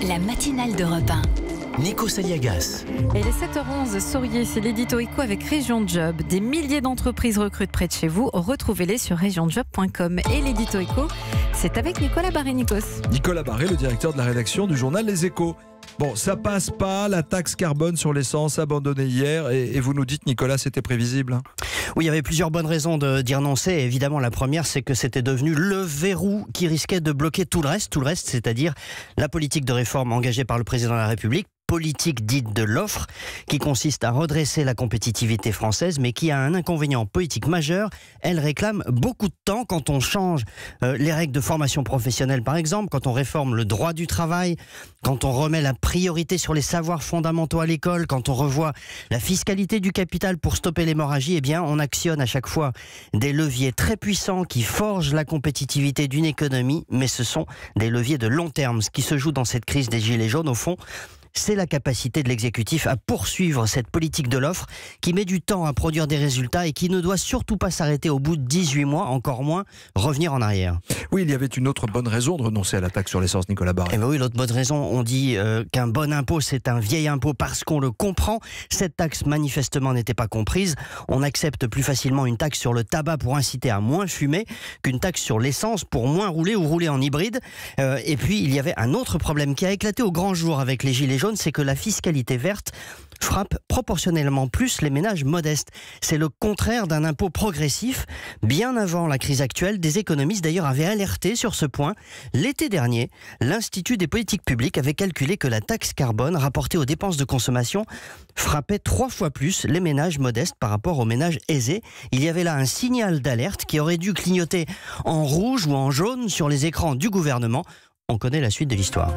La matinale d'Europe 1. Nico Saliagas. Et les 7h11, souriez, c'est l'édito éco avec Région Job. Des milliers d'entreprises recrutent près de chez vous. Retrouvez-les sur regionjob.com. Et l'édito éco, c'est avec Nicolas Barré-Nikos. Nicolas Barré, le directeur de la rédaction du journal Les Échos. Bon, ça passe pas, la taxe carbone sur l'essence abandonnée hier. Et vous nous dites, Nicolas, c'était prévisible. Oui, il y avait plusieurs bonnes raisons d'y renoncer. Évidemment, la première, c'est que c'était devenu le verrou qui risquait de bloquer tout le reste, c'est-à-dire la politique de réforme engagée par le président de la République. Politique dite de l'offre, qui consiste à redresser la compétitivité française, mais qui a un inconvénient politique majeur. Elle réclame beaucoup de temps quand on change les règles de formation professionnelle, par exemple, quand on réforme le droit du travail, quand on remet la priorité sur les savoirs fondamentaux à l'école, quand on revoit la fiscalité du capital pour stopper l'hémorragie. Eh bien, on actionne à chaque fois des leviers très puissants qui forgent la compétitivité d'une économie, mais ce sont des leviers de long terme. Ce qui se joue dans cette crise des gilets jaunes, au fond, c'est la capacité de l'exécutif à poursuivre cette politique de l'offre qui met du temps à produire des résultats et qui ne doit surtout pas s'arrêter au bout de 18 mois, encore moins revenir en arrière. Oui, il y avait une autre bonne raison de renoncer à la taxe sur l'essence, Nicolas Barré. Eh bien oui, l'autre bonne raison, on dit qu'un bon impôt, c'est un vieil impôt parce qu'on le comprend. Cette taxe, manifestement, n'était pas comprise. On accepte plus facilement une taxe sur le tabac pour inciter à moins fumer qu'une taxe sur l'essence pour moins rouler ou rouler en hybride. Et puis, il y avait un autre problème qui a éclaté au grand jour avec les gilets jaunes, c'est que la fiscalité verte frappe proportionnellement plus les ménages modestes. C'est le contraire d'un impôt progressif. Bien avant la crise actuelle, des économistes d'ailleurs avaient alerté sur ce point. L'été dernier, l'Institut des politiques publiques avait calculé que la taxe carbone rapportée aux dépenses de consommation frappait 3 fois plus les ménages modestes par rapport aux ménages aisés. Il y avait là un signal d'alerte qui aurait dû clignoter en rouge ou en jaune sur les écrans du gouvernement. On connaît la suite de l'histoire.